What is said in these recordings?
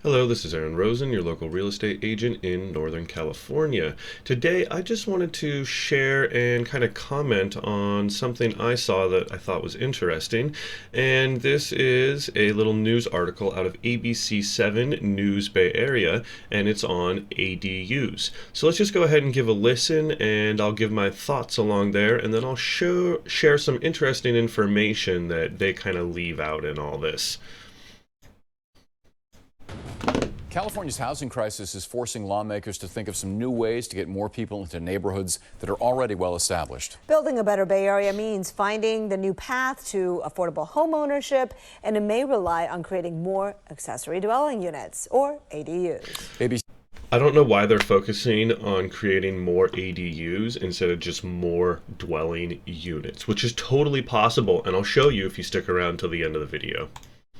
Hello, this is Aaron Rosen, your local real estate agent in Northern California. Today, I just wanted to share and kind of comment on something I saw that I thought was interesting. And this is a little news article out of ABC7 News Bay Area, and it's on ADUs. So let's just go ahead and give a listen, and I'll give my thoughts along there, and then I'll share some interesting information that they kind of leave out in all this. California's housing crisis is forcing lawmakers to think of some new ways to get more people into neighborhoods that are already well established. Building a better Bay Area means finding the new path to affordable home ownership, and it may rely on creating more accessory dwelling units, or ADUs. I don't know why they're focusing on creating more ADUs instead of just more dwelling units, which is totally possible, and I'll show you if you stick around till the end of the video.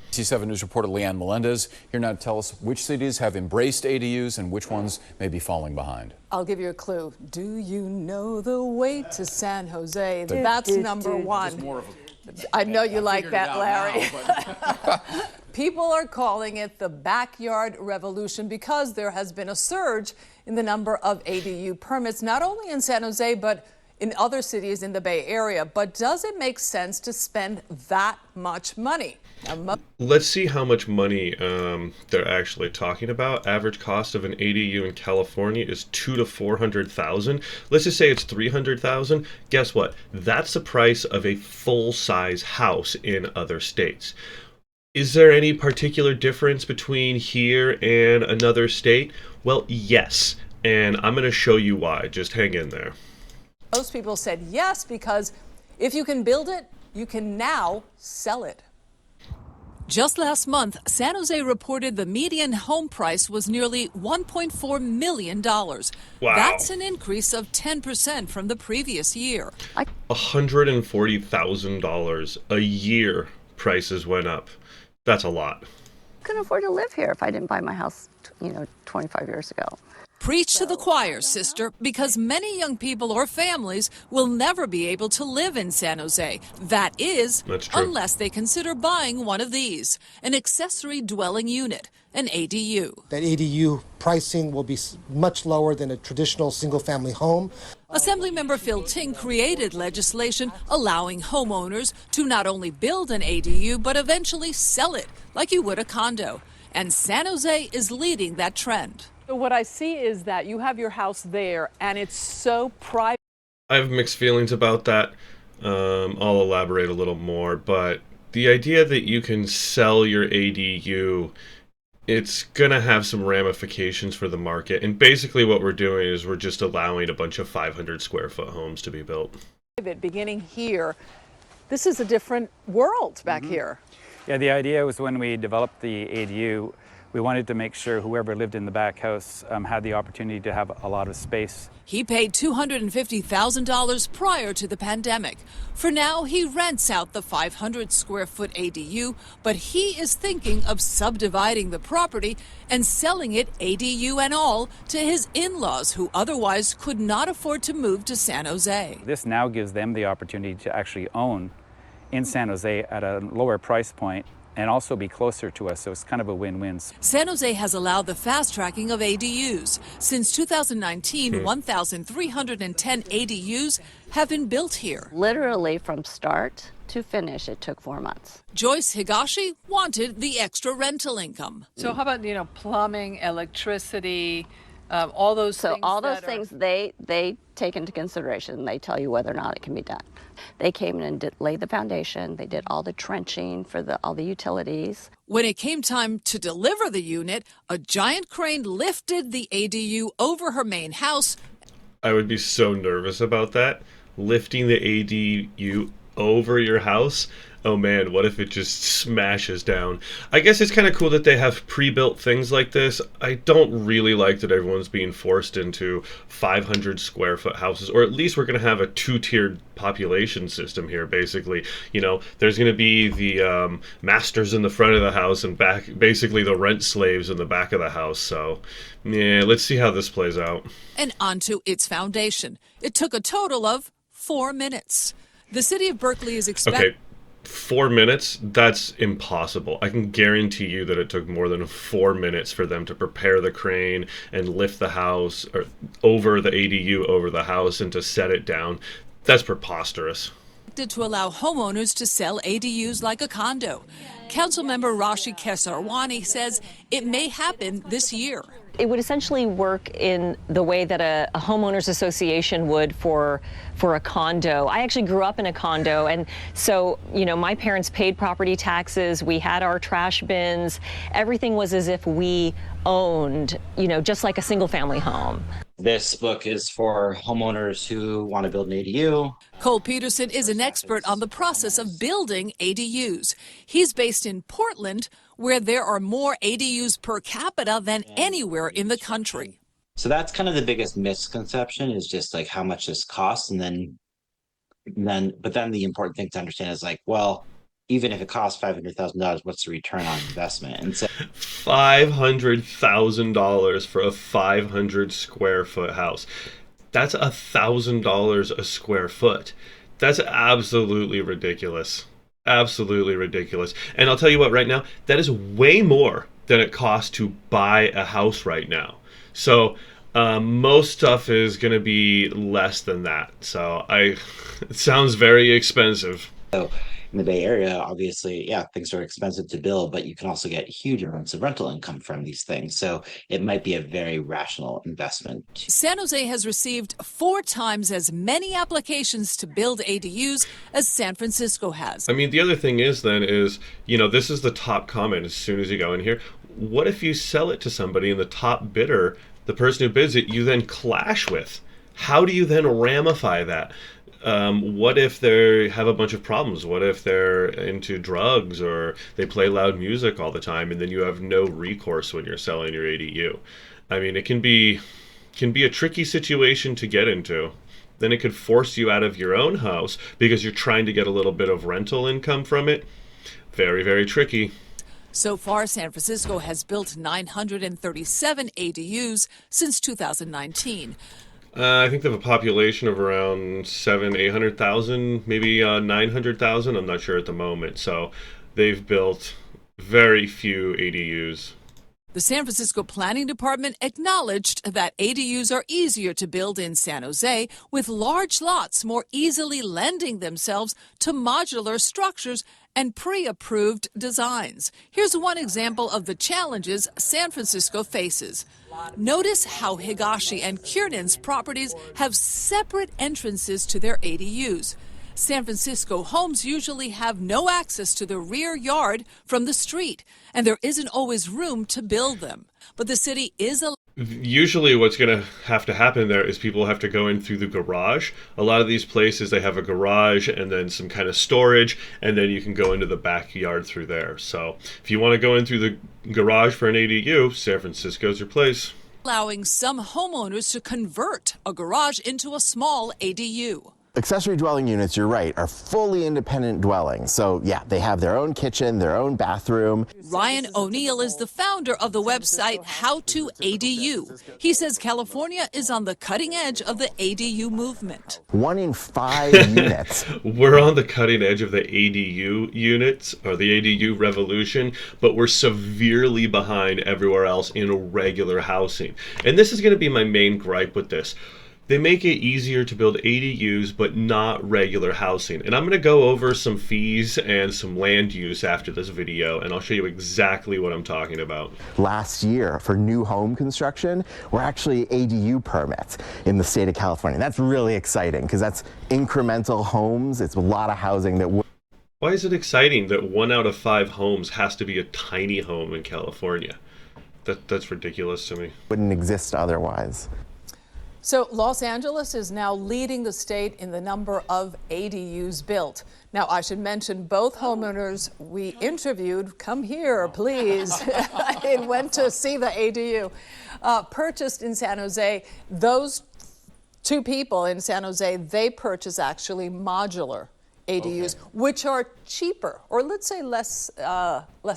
C7 News reporter Leanne Melendez here now to tell us which cities have embraced ADUs and which ones may be falling behind. I'll give you a clue. Do you know the way to San Jose? That's number one. I know you like that, Larry. People are calling it the backyard revolution because there has been a surge in the number of ADU permits, not only in San Jose, but in other cities in the Bay Area. But does it make sense to spend that much money? Let's see how much money they're actually talking about. Average cost of an ADU in California is $200,000 to $400,000. Let's just say it's $300,000. Guess what? That's the price of a full-size house in other states. Is there any particular difference between here and another state? Well, yes, and I'm going to show you why. Just hang in there. Most people said yes, because if you can build it, you can now sell it. Just last month, San Jose reported the median home price was nearly $1.4 million. Wow. That's an increase of 10% from the previous year. $140,000 a year prices went up. That's a lot. I couldn't afford to live here if I didn't buy my house, 25 years ago. Preach to the choir, sister, because many young people or families will never be able to live in San Jose. That's true. Unless they consider buying one of these, an accessory dwelling unit, an ADU. That ADU pricing will be much lower than a traditional single-family home. Assemblymember Phil Ting created legislation allowing homeowners to not only build an ADU, but eventually sell it like you would a condo. And San Jose is leading that trend. So what I see is that you have your house there, and it's so private. I have mixed feelings about that. I'll elaborate a little more, but the idea that you can sell your ADU, it's going to have some ramifications for the market. And basically what we're doing is we're just allowing a bunch of 500 square foot homes to be built. Beginning here, this is a different world back here. Yeah, the idea was when we developed the ADU, we wanted to make sure whoever lived in the back house had the opportunity to have a lot of space. He paid $250,000 prior to the pandemic. For now, he rents out the 500 square foot ADU, but he is thinking of subdividing the property and selling it, ADU and all, to his in-laws who otherwise could not afford to move to San Jose. This now gives them the opportunity to actually own in San Jose at a lower price point and also be closer to us, so it's kind of a win-win. San Jose has allowed the fast-tracking of ADUs. Since 2019, 1,310 ADUs have been built here. Literally from start to finish, it took 4 months. Joyce Higashi wanted the extra rental income. So how about, plumbing, electricity, all those things? So all those things they take into consideration. They tell you whether or not it can be done. They came in and laid the foundation. They did all the trenching for all the utilities. When it came time to deliver the unit, a giant crane lifted the ADU over her main house. I would be so nervous about that. Lifting the ADU over your house. Oh man, what if it just smashes down? I guess it's kind of cool that they have pre-built things like this. I don't really like that everyone's being forced into 500 square foot houses, or at least we're going to have a two-tiered population system here, basically. There's going to be the masters in the front of the house and basically the rent slaves in the back of the house. So, yeah, let's see how this plays out. And onto its foundation. It took a total of 4 minutes. The city of Berkeley is expecting... Okay. 4 minutes, that's impossible. I can guarantee you that it took more than 4 minutes for them to prepare the crane and lift the house or over the ADU over the house and to set it down. That's preposterous. To allow homeowners to sell ADUs like a condo. Councilmember Rashi Kesarwani says it may happen this year. It would essentially work in the way that a homeowners association would for a condo. I actually grew up in a condo, and so, you know, my parents paid property taxes, we had our trash bins, everything was as if we owned, you know, just like a single family home. This book is for homeowners who want to build an ADU. Cole Peterson is an expert on the process of building ADUs. He's based in Portland, where there are more ADUs per capita than anywhere in the country. So that's kind of the biggest misconception, is just like how much this costs. And then the important thing to understand is like, well, even if it costs $500,000, what's the return on investment? And so $500,000 for a 500 square foot house. That's $1,000 a square foot. That's absolutely ridiculous. Absolutely ridiculous. And I'll tell you what, right now, that is way more than it costs to buy a house right now. So most stuff is going to be less than that. So it sounds very expensive. So in the Bay Area, obviously, yeah, things are expensive to build, but you can also get huge amounts of rental income from these things. So it might be a very rational investment. San Jose has received 4 times as many applications to build ADUs as San Francisco has. I mean, the other thing is then is, you know, this is the top comment as soon as you go in here. What if you sell it to somebody and the top bidder, the person who bids it, you then clash with? How do you then ramify that? What if they have a bunch of problems? What if they're into drugs or they play loud music all the time, and then you have no recourse when you're selling your ADU? I mean, it can be a tricky situation to get into. Then it could force you out of your own house because you're trying to get a little bit of rental income from it. Very, very tricky. So far, San Francisco has built 937 ADUs since 2019. I think they have a population of around 800,000, maybe 900,000. I'm not sure at the moment. So they've built very few ADUs. The San Francisco Planning Department acknowledged that ADUs are easier to build in San Jose, with large lots more easily lending themselves to modular structures and pre-approved designs. Here's one example of the challenges San Francisco faces. Notice how Higashi and Kiernan's properties have separate entrances to their ADUs. San Francisco homes usually have no access to the rear yard from the street, and there isn't always room to build them. But the city is Usually what's going to happen there is people have to go in through the garage. A lot of these places, they have a garage and then some kind of storage, and then you can go into the backyard through there. So if you want to go in through the garage for an ADU, San Francisco's your place. Allowing some homeowners to convert a garage into a small ADU. Accessory dwelling units, you're right, are fully independent dwellings. So yeah, they have their own kitchen, their own bathroom. Ryan O'Neill is the founder of the website How to ADU. He says California is on the cutting edge of the ADU movement. 1 in 5 units. We're on the cutting edge of the ADU units, or the ADU revolution, but we're severely behind everywhere else in regular housing. And this is going to be my main gripe with this. They make it easier to build ADUs, but not regular housing. And I'm going to go over some fees and some land use after this video, and I'll show you exactly what I'm talking about. Last year, for new home construction, were actually ADU permits in the state of California. That's really exciting because that's incremental homes. It's a lot of housing that Why is it exciting that 1 out of 5 homes has to be a tiny home in California? That's ridiculous to me. Wouldn't exist otherwise. So Los Angeles is now leading the state in the number of ADUs built. Now, I should mention both homeowners we interviewed, come here, please. I went to see the ADU, purchased in San Jose. Those 2 people in San Jose, they purchase actually modular ADUs, which are cheaper, or let's say less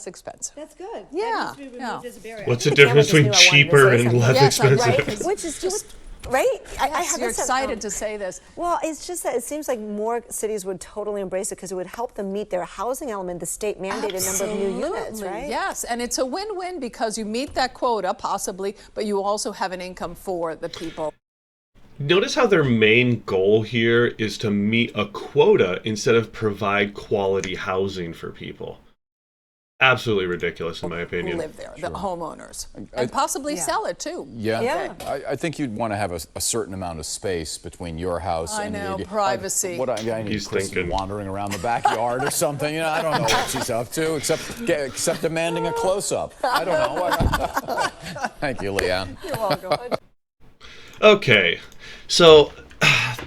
expensive. That's good. Yeah. That needs to be removed as a barrier. What's the difference between cheaper and less expensive? Which is just Right? Yes, you're excited to say this. Well, it's just that it seems like more cities would totally embrace it because it would help them meet their housing element, the state mandated number of new units, right? Yes, and it's a win-win because you meet that quota, possibly, but you also have an income for the people. Notice how their main goal here is to meet a quota instead of provide quality housing for people. Absolutely ridiculous, in my opinion. Live there, the homeowners, and possibly sell it too. Yeah. I think you'd want to have a certain amount of space between your house and the privacy. I need He's Chris thinking wandering around the backyard or something. You know, I don't know what she's up to, except demanding a close-up. I don't know. Thank you, Leanne. You're welcome. Okay, so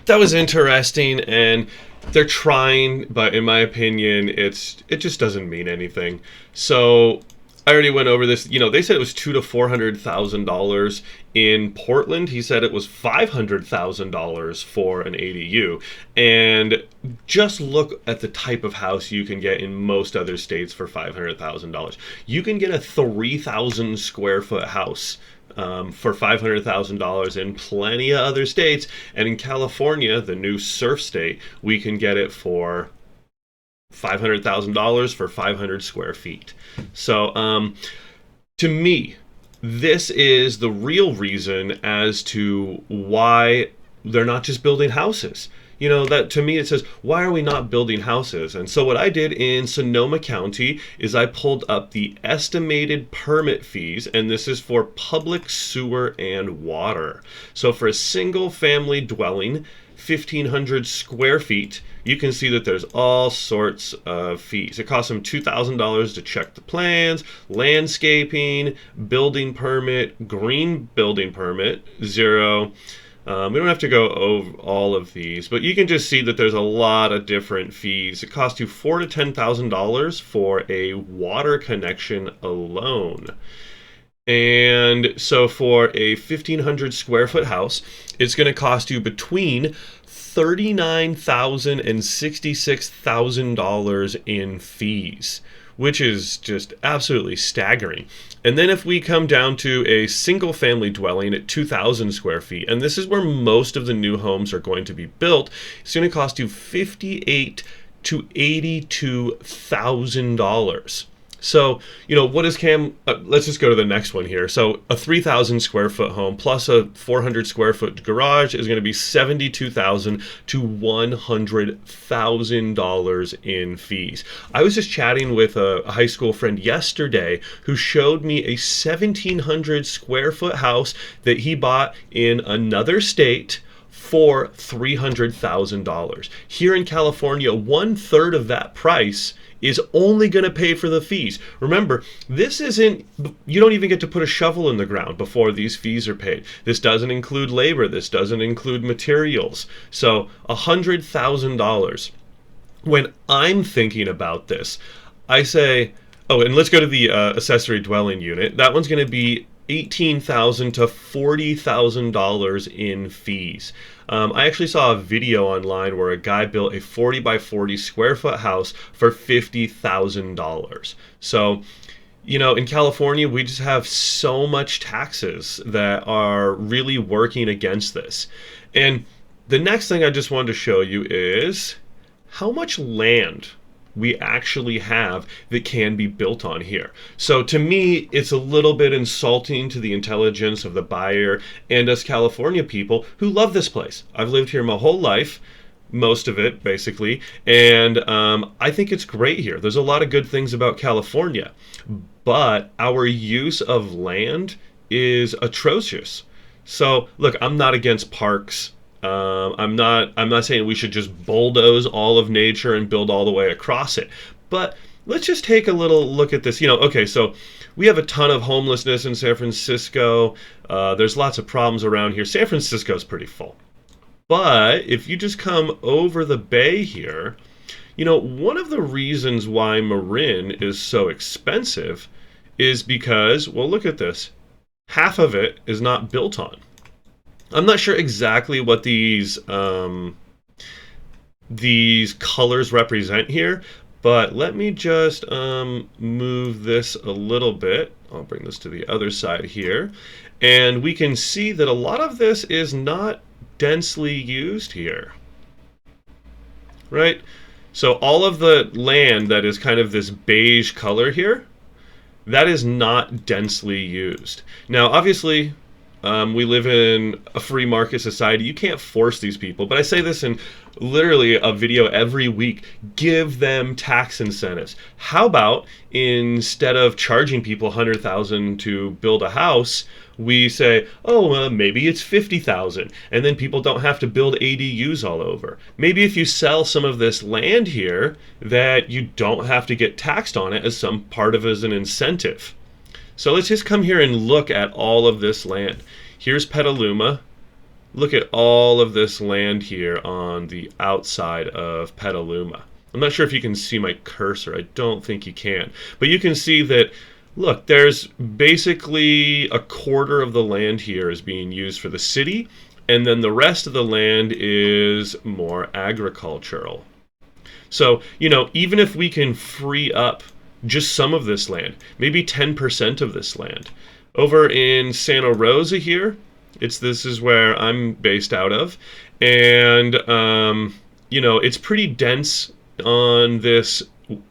that was interesting, and they're trying, but in my opinion, it just doesn't mean anything. So I already went over this. You know, they said it was $200,000 to $400,000 in Portland. He said it was $500,000 for an ADU. And just look at the type of house you can get in most other states for $500,000. You can get a 3,000 square foot house for $500,000 in plenty of other states. And in California, the new surf state, we can get it for $500,000 for 500 square feet. So to me, this is the real reason as to why they're not just building houses. You know, that to me it says, why are we not building houses? And so what I did in Sonoma County is I pulled up the estimated permit fees, and this is for public sewer and water. So for a single family dwelling, 1,500 square feet, you can see that there's all sorts of fees. It costs them $2,000 to check the plans, landscaping, building permit, green building permit, $0. We don't have to go over all of these, but you can just see that there's a lot of different fees. It costs you $4,000 to $10,000 for a water connection alone. And so for a 1,500 square foot house, it's going to cost you between $39,000 and $66,000 in fees, which is just absolutely staggering. And then if we come down to a single family dwelling at 2,000 square feet, and this is where most of the new homes are going to be built, it's going to cost you $58,000 to $82,000. So, you know, what is let's just go to the next one here. So a 3,000 square foot home plus a 400 square foot garage is going to be $72,000 to $100,000 in fees. I was just chatting with a high school friend yesterday who showed me a 1,700 square foot house that he bought in another state for $300,000. Here in California, 1/3 of that price is only going to pay for the fees. Remember, this isn't, you don't even get to put a shovel in the ground before these fees are paid. This doesn't include labor. This doesn't include materials. So $100,000. When I'm thinking about this, I say, oh, and let's go to the accessory dwelling unit. That one's going to be $18,000 to $40,000 in fees. I actually saw a video online where a guy built a 40 by 40 square foot house for $50,000. So, you know, in California, we just have so much taxes that are really working against this. And the next thing I just wanted to show you is how much land we actually have that can be built on here. So to me, it's a little bit insulting to the intelligence of the buyer and us California people who love this place. I've lived here my whole life, most of it basically, and I think it's great here. There's a lot of good things about California, but our use of land is atrocious. So look, I'm not against parks. I'm not saying we should just bulldoze all of nature and build all the way across it. But let's just take a little look at this. You know, okay, so we have a ton of homelessness in San Francisco. There's lots of problems around here. San Francisco's pretty full. But if you just come over the bay here, you know, one of the reasons why Marin is so expensive is because, well, look at this. Half of it is not built on. I'm not sure exactly what these colors represent here, but let me just move this a little bit I'll bring this to the other side here. And we can see that a lot of this is not densely used here. Right? So all of the land that is kind of this beige color here, that is not densely used. Now, obviously, we live in a free market society. You can't force these people. But I say this in literally a video every week. Give them tax incentives. How about instead of charging people $100,000 to build a house, we say, oh, maybe it's $50,000, and then people don't have to build ADUs all over. Maybe if you sell some of this land here, that you don't have to get taxed on it as some part of as an incentive. So let's just come here and look at all of this land. Here's Petaluma. Look at all of this land here on the outside of Petaluma. I'm not sure if you can see my cursor. I don't think you can. But you can see that, look, there's basically a quarter of the land here is being used for the city, and then the rest of the land is more agricultural. So, you know, even if we can free up just some of this land, maybe 10% of this land. Over in Santa Rosa here, this is where I'm based out of, and you know, it's pretty dense on this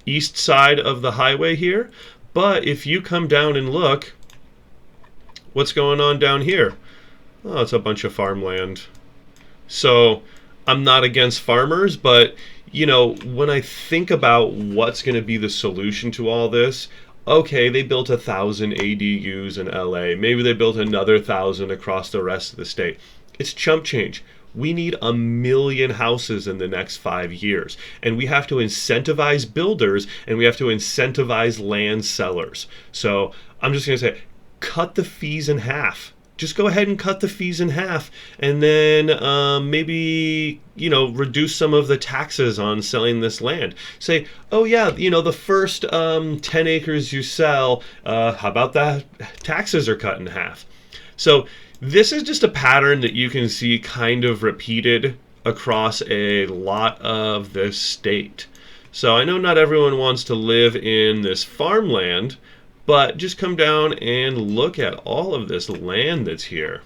east side of the highway here. But if you come down and look, what's going on down here? Oh, it's a bunch of farmland. So I'm not against farmers, but you know, when I think about what's going to be the solution to all this, okay, they built 1,000 ADUs in LA. Maybe they built another 1,000 across the rest of the state. It's chump change. We need 1 million houses in the next 5 years. And we have to incentivize builders, and we have to incentivize land sellers. So I'm just going to say, cut the fees in half. Just go ahead and cut the fees in half, and then maybe, you know, reduce some of the taxes on selling this land. Say, oh yeah, you know, the first 10 acres you sell, how about that? Taxes are cut in half. So this is just a pattern that you can see kind of repeated across a lot of this state. So I know not everyone wants to live in this farmland, but just come down and look at all of this land that's here.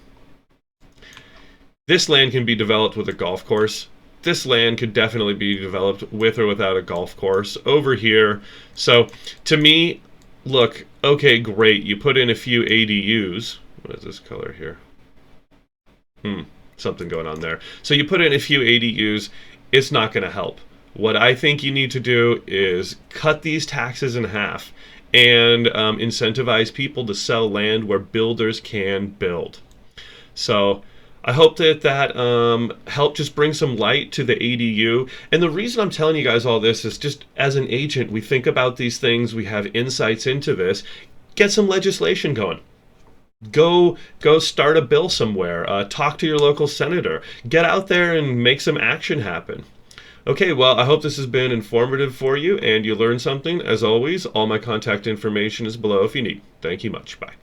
This land can be developed with a golf course. This land could definitely be developed with or without a golf course over here. So to me, look, okay, great. You put in a few ADUs. What is this color here? Something going on there. So you put in a few ADUs, it's not going to help. What I think you need to do is cut these taxes in half and incentivize people to sell land where builders can build. So I hope that helped just bring some light to the ADU. And the reason I'm telling you guys all this is just as an agent, we think about these things, we have insights into this. Get some legislation going. Go start a bill somewhere. Talk to your local senator. Get out there and make some action happen. Okay, well, I hope this has been informative for you and you learned something. As always, all my contact information is below if you need. Thank you much. Bye.